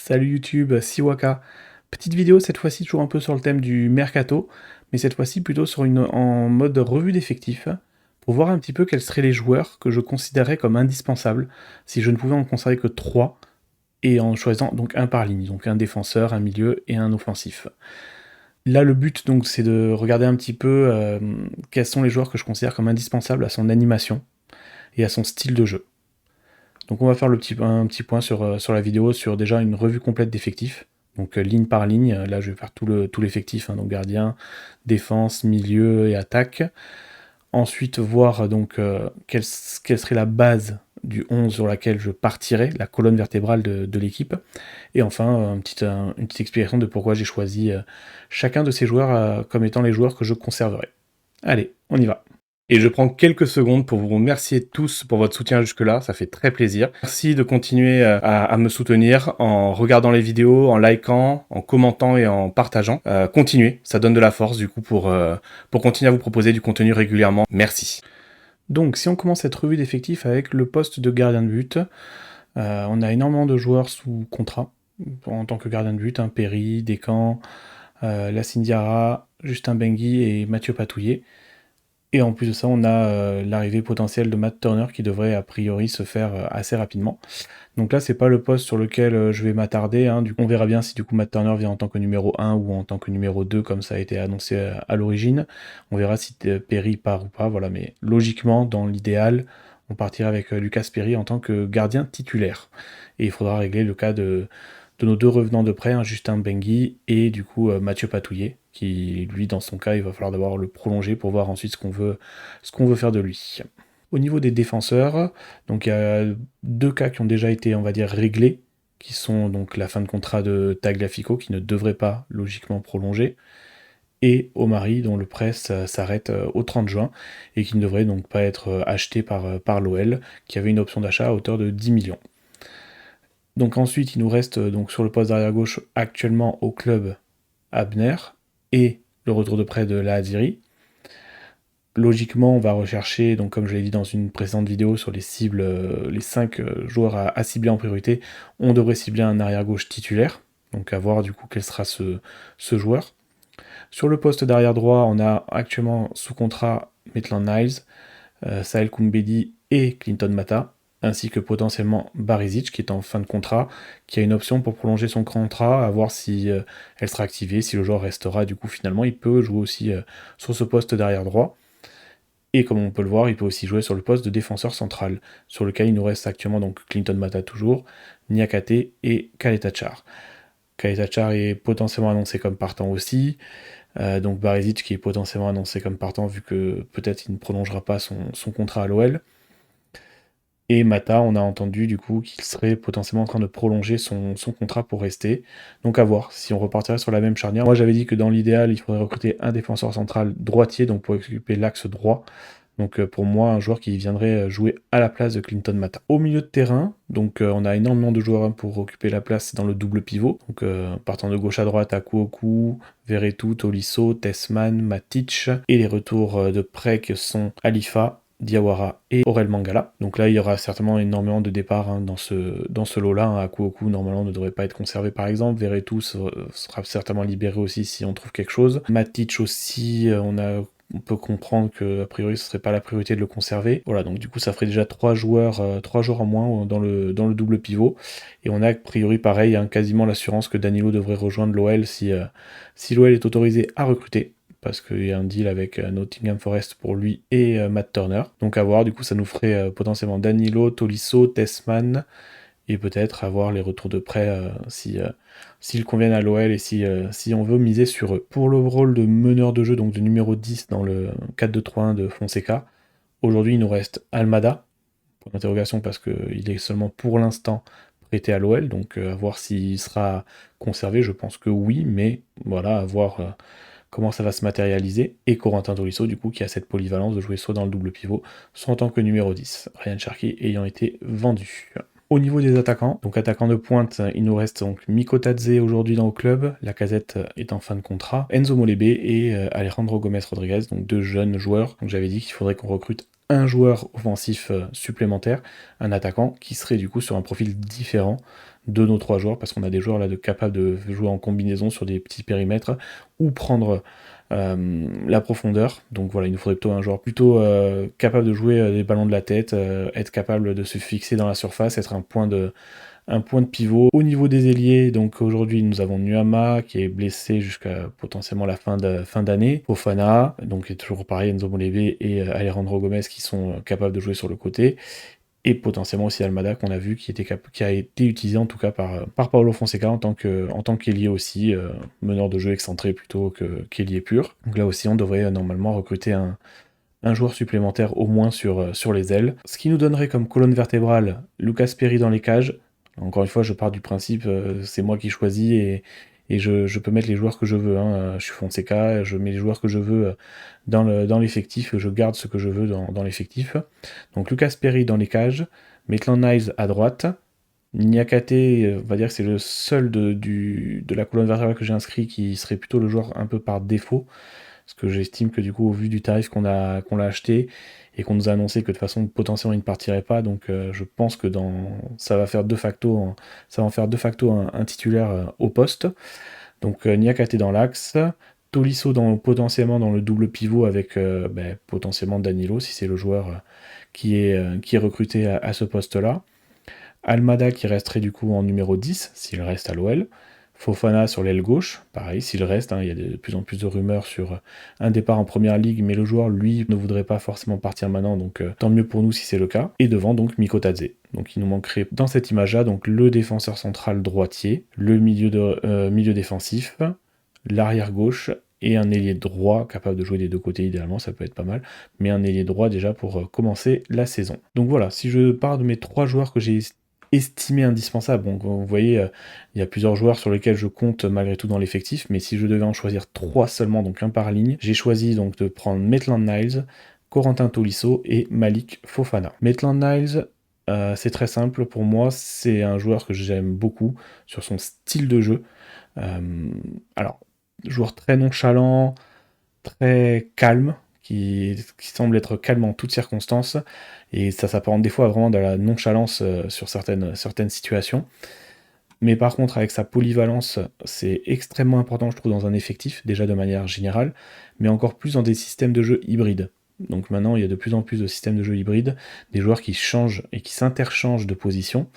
Salut YouTube, Siwaka. Petite vidéo cette fois-ci toujours un peu sur le thème du mercato, mais cette fois-ci plutôt en mode revue d'effectifs, pour voir un petit peu quels seraient les joueurs que je considérais comme indispensables si je ne pouvais en conserver que 3, et en choisissant donc un par ligne, donc un défenseur, un milieu et un offensif. Là le but donc c'est de regarder un petit peu quels sont les joueurs que je considère comme indispensables à son animation et à son style de jeu. Donc on va faire un petit point sur la vidéo sur déjà une revue complète d'effectifs. Donc ligne par ligne, là je vais faire tout l'effectif, hein, donc gardien, défense, milieu et attaque. Ensuite voir quelle serait la base du 11 sur laquelle je partirais, la colonne vertébrale de l'équipe. Et enfin une petite explication de pourquoi j'ai choisi chacun de ces joueurs comme étant les joueurs que je conserverai. Allez, on y va. Et je prends quelques secondes pour vous remercier tous pour votre soutien jusque-là, ça fait très plaisir. Merci de continuer à me soutenir en regardant les vidéos, en likant, en commentant et en partageant. Continuez, ça donne de la force du coup pour continuer à vous proposer du contenu régulièrement. Merci. Donc si on commence cette revue d'effectifs avec le poste de gardien de but, on a énormément de joueurs sous contrat en tant que gardien de but, hein, Perry, Descamps, Lassine Diarra, Justin Bengui et Mathieu Patouillet. Et en plus de ça, on a l'arrivée potentielle de Matt Turner qui devrait a priori se faire assez rapidement. Donc là, c'est pas le poste sur lequel je vais m'attarder, hein. On verra bien si du coup Matt Turner vient en tant que numéro 1 ou en tant que numéro 2 comme ça a été annoncé à l'origine. On verra si Perry part ou pas, voilà. Mais logiquement, dans l'idéal, on partira avec Lucas Perry en tant que gardien titulaire. Et il faudra régler le cas de nos deux revenants de près, hein, Justin Bengui et du coup Mathieu Patouillet, qui lui dans son cas il va falloir d'abord le prolonger pour voir ensuite ce qu'on veut faire de lui. Au niveau des défenseurs, donc il y a deux cas qui ont déjà été on va dire réglés, qui sont donc la fin de contrat de Tagliafico qui ne devrait pas logiquement prolonger, et Omari dont le prêt s'arrête au 30 juin et qui ne devrait donc pas être acheté par l'OL qui avait une option d'achat à hauteur de 10 millions. Donc ensuite, il nous reste donc sur le poste d'arrière gauche actuellement au club Abner et le retour de prêt de la Hadiri. Logiquement, on va rechercher, donc comme je l'ai dit dans une précédente vidéo sur les cibles, les 5 joueurs à cibler en priorité, on devrait cibler un arrière gauche titulaire. Donc à voir du coup quel sera ce joueur. Sur le poste d'arrière droit, on a actuellement sous contrat Maitland Niles, Sahel Koumbedi et Clinton Mata, ainsi que potentiellement Barisic qui est en fin de contrat, qui a une option pour prolonger son contrat, à voir si elle sera activée, si le joueur restera, du coup finalement il peut jouer aussi sur ce poste d'arrière droit. Et comme on peut le voir, il peut aussi jouer sur le poste de défenseur central, sur lequel il nous reste actuellement donc Clinton Mata toujours, Niakate et Kaletachar. Kaletachar est potentiellement annoncé comme partant aussi, donc Barisic qui est potentiellement annoncé comme partant vu que peut-être il ne prolongera pas son contrat à l'OL. Et Mata, on a entendu du coup qu'il serait potentiellement en train de prolonger son contrat pour rester. Donc à voir si on repartirait sur la même charnière. Moi j'avais dit que dans l'idéal, il faudrait recruter un défenseur central droitier, donc pour occuper l'axe droit. Donc pour moi, un joueur qui viendrait jouer à la place de Clinton Mata. Au milieu de terrain, donc on a énormément de joueurs pour occuper la place dans le double pivot. Donc partant de gauche à droite, Akuoku, Veretout, Tolisso, Tessman, Matic. Et les retours de prêt que sont Alifa, Diawara et Aurel Mangala. Donc là, il y aura certainement énormément de départs hein, dans ce lot-là. Hein. Akuoku, normalement, ne devrait pas être conservé, par exemple. Veretout sera certainement libéré aussi si on trouve quelque chose. Matic aussi, on peut comprendre que a priori ce serait pas la priorité de le conserver. Voilà, donc du coup ça ferait déjà 3 joueurs en moins dans le double pivot. Et on a a priori pareil, hein, quasiment l'assurance que Danilo devrait rejoindre l'OL si l'OL est autorisé à recruter. Parce qu'il y a un deal avec Nottingham Forest pour lui et Matt Turner. Donc à voir, du coup ça nous ferait potentiellement Danilo, Tolisso, Tessman, et peut-être avoir les retours de prêt s'ils conviennent à l'OL et si on veut miser sur eux. Pour le rôle de meneur de jeu, donc de numéro 10 dans le 4-2-3-1 de Fonseca, aujourd'hui il nous reste Almada, pour l'interrogation parce qu'il est seulement pour l'instant prêté à l'OL, donc à voir s'il sera conservé, je pense que oui, mais voilà, à voir comment ça va se matérialiser, et Corentin Tolisso du coup qui a cette polyvalence de jouer soit dans le double pivot, soit en tant que numéro 10, Ryan Cherki ayant été vendu. Au niveau des attaquants, donc attaquant de pointe, il nous reste donc Miko Tadze aujourd'hui dans le club, Lacazette est en fin de contrat, Enzo Molebe et Alejandro Gomez Rodriguez, donc deux jeunes joueurs. Donc j'avais dit qu'il faudrait qu'on recrute un joueur offensif supplémentaire, un attaquant qui serait du coup sur un profil différent de nos 3 joueurs, parce qu'on a des joueurs là capables de jouer en combinaison sur des petits périmètres, ou prendre la profondeur. Donc voilà, il nous faudrait plutôt un joueur plutôt capable de jouer des ballons de la tête, être capable de se fixer dans la surface, être un point de pivot. Au niveau des ailiers, donc aujourd'hui nous avons Nuama qui est blessé jusqu'à potentiellement la fin d'année. Fofana, donc est toujours pareil, Enzo Molebe et Alejandro Gomez qui sont capables de jouer sur le côté. Et potentiellement aussi Almada qu'on a vu qui a été utilisé en tout cas par Paulo Fonseca en tant qu'ailier aussi, meneur de jeu excentré plutôt qu'ailier pur. Donc là aussi on devrait normalement recruter un joueur supplémentaire au moins sur les ailes. Ce qui nous donnerait comme colonne vertébrale Lucas Perry dans les cages. Encore une fois, je pars du principe, c'est moi qui choisis et je peux mettre les joueurs que je veux. Hein. Je suis Fonseca, je mets les joueurs que je veux dans l'effectif, je garde ce que je veux dans l'effectif. Donc Lucas Perry dans les cages, Maitland-Niles à droite, Niakate, on va dire que c'est le seul de la colonne vertébrale que j'ai inscrit qui serait plutôt le joueur un peu par défaut. Parce que j'estime que du coup, au vu du tarif qu'on l'a acheté, et qu'on nous a annoncé que de toute façon, potentiellement, il ne partirait pas, donc je pense que ça va en faire de facto un titulaire au poste. Donc Niakate dans l'axe, Tolisso potentiellement dans le double pivot avec potentiellement Danilo, si c'est le joueur qui est recruté à ce poste-là. Almada qui resterait du coup en numéro 10, s'il reste à l'OL. Fofana sur l'aile gauche, pareil, s'il reste, hein, il y a de plus en plus de rumeurs sur un départ en première ligue, mais le joueur, lui, ne voudrait pas forcément partir maintenant, donc tant mieux pour nous si c'est le cas. Et devant, donc, Mikotadze. Donc il nous manquerait dans cette image-là, donc le défenseur central droitier, le milieu défensif, l'arrière gauche, et un ailier droit capable de jouer des deux côtés, idéalement, ça peut être pas mal, mais un ailier droit déjà pour commencer la saison. Donc voilà, si je pars de mes 3 joueurs que j'ai estimé indispensable. Donc vous voyez, il y a plusieurs joueurs sur lesquels je compte malgré tout dans l'effectif, mais si je devais en choisir 3 seulement, donc un par ligne, j'ai choisi donc de prendre Maitland-Niles, Corentin Tolisso et Malik Fofana. Maitland-Niles, c'est très simple pour moi, c'est un joueur que j'aime beaucoup sur son style de jeu. Alors, joueur très nonchalant, très calme, qui semble être calme en toutes circonstances, et ça s'apparente des fois vraiment de la nonchalance sur certaines situations. Mais par contre, avec sa polyvalence, c'est extrêmement important, je trouve, dans un effectif, déjà de manière générale, mais encore plus dans des systèmes de jeu hybrides. Donc maintenant, il y a de plus en plus de systèmes de jeu hybrides, des joueurs qui changent et qui s'interchangent de position.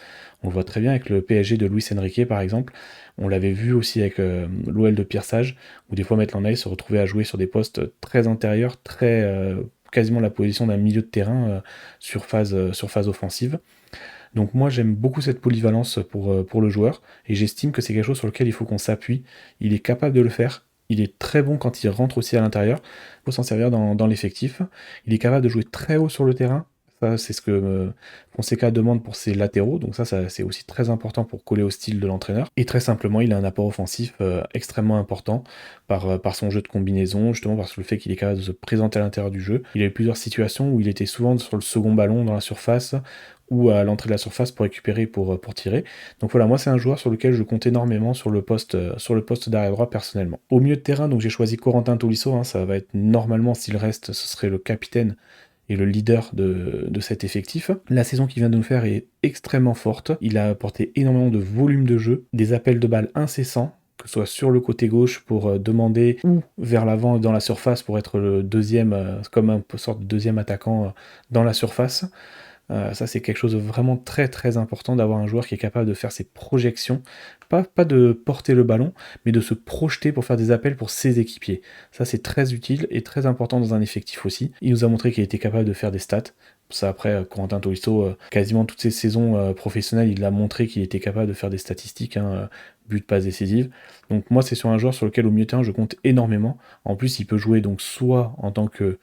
On le voit très bien avec le PSG de Luis Enrique, par exemple. On l'avait vu aussi avec l'OL de Pierre Sage, où des fois Maitland-Niles se retrouvait à jouer sur des postes très intérieurs, quasiment la position d'un milieu de terrain sur phase offensive. Donc moi j'aime beaucoup cette polyvalence pour le joueur, et j'estime que c'est quelque chose sur lequel il faut qu'on s'appuie. Il est capable de le faire, il est très bon quand il rentre aussi à l'intérieur, il faut s'en servir dans l'effectif. Il est capable de jouer très haut sur le terrain, ça c'est ce que Fonseca demande pour ses latéraux, donc ça c'est aussi très important pour coller au style de l'entraîneur. Et très simplement, il a un apport offensif extrêmement important par son jeu de combinaison, justement parce que le fait qu'il est capable de se présenter à l'intérieur du jeu. Il a eu plusieurs situations où il était souvent sur le second ballon dans la surface, ou à l'entrée de la surface pour récupérer, pour tirer. Donc voilà, moi c'est un joueur sur lequel je compte énormément sur le poste d'arrière droit personnellement. Au milieu de terrain, donc j'ai choisi Corentin Tolisso, hein, ça va être normalement, s'il reste, ce serait le capitaine et le leader de cet effectif. La saison qu'il vient de nous faire est extrêmement forte. Il a apporté énormément de volume de jeu, des appels de balles incessants, que ce soit sur le côté gauche pour demander, ou vers l'avant dans la surface pour être le deuxième, comme un sorte de deuxième attaquant dans la surface. Ça, c'est quelque chose de vraiment très très important d'avoir un joueur qui est capable de faire ses projections, pas de porter le ballon, mais de se projeter pour faire des appels pour ses équipiers. Ça, c'est très utile et très important dans un effectif aussi. Il nous a montré qu'il était capable de faire des stats. Ça, après, Corentin Tolisso, quasiment toutes ses saisons professionnelles, il a montré qu'il était capable de faire des statistiques, hein, but, passe décisive. Donc moi, c'est sur un joueur sur lequel, au milieu de terrain, je compte énormément. En plus, il peut jouer donc soit en tant que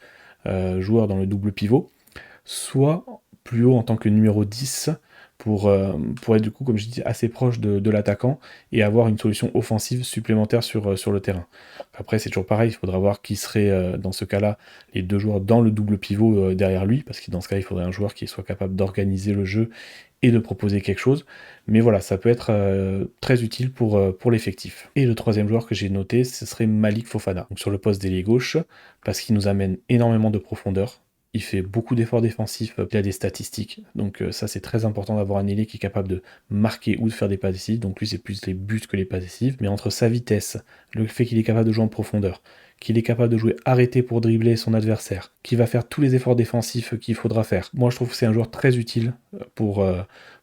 joueur dans le double pivot, soit plus haut en tant que numéro 10 pour être du coup, comme je dis, assez proche de l'attaquant et avoir une solution offensive supplémentaire sur le terrain. Après, c'est toujours pareil, il faudra voir qui serait dans ce cas-là les 2 joueurs dans le double pivot derrière lui, parce que dans ce cas, il faudrait un joueur qui soit capable d'organiser le jeu et de proposer quelque chose. Mais voilà, ça peut être très utile pour l'effectif. Et le 3e joueur que j'ai noté, ce serait Malik Fofana, donc sur le poste d'ailier gauche, parce qu'il nous amène énormément de profondeur. il fait beaucoup d'efforts défensifs, il a des statistiques, donc ça c'est très important d'avoir un ailier qui est capable de marquer ou de faire des passes décisives, donc lui c'est plus les buts que les passes décisives, mais entre sa vitesse, le fait qu'il est capable de jouer en profondeur, qu'il est capable de jouer arrêté pour dribbler son adversaire, qui va faire tous les efforts défensifs qu'il faudra faire. Moi, je trouve que c'est un joueur très utile pour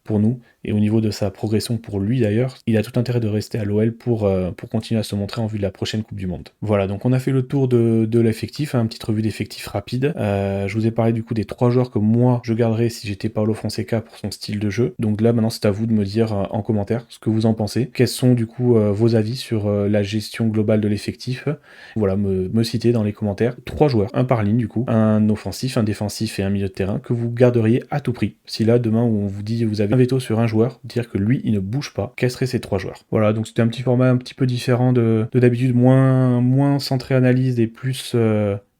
nous, et au niveau de sa progression pour lui d'ailleurs, il a tout intérêt de rester à l'OL pour continuer à se montrer en vue de la prochaine Coupe du Monde. Voilà, donc on a fait le tour de l'effectif, une petite revue d'effectifs rapide. Je vous ai parlé du coup des 3 joueurs que moi je garderais si j'étais Paulo Fonseca pour son style de jeu. Donc là maintenant c'est à vous de me dire en commentaire ce que vous en pensez. Quels sont du coup vos avis sur la gestion globale de l'effectif. Voilà, me citer dans les commentaires 3 joueurs, un par ligne du coup, un offensif, un défensif et un milieu de terrain que vous garderiez à tout prix. Si là demain où on vous dit vous avez un veto sur un joueur, dire que lui il ne bouge pas, quels seraient ces 3 joueurs? Voilà, donc c'était un petit format un petit peu différent de d'habitude, moins centré analyse et plus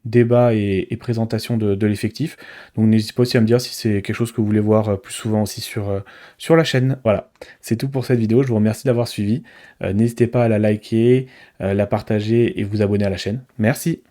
débat et présentation de l'effectif. Donc n'hésitez pas aussi à me dire si c'est quelque chose que vous voulez voir plus souvent aussi sur la chaîne. Voilà, c'est tout pour cette vidéo, je vous remercie d'avoir suivi. N'hésitez pas à la liker, la partager et vous abonner à la chaîne. Merci.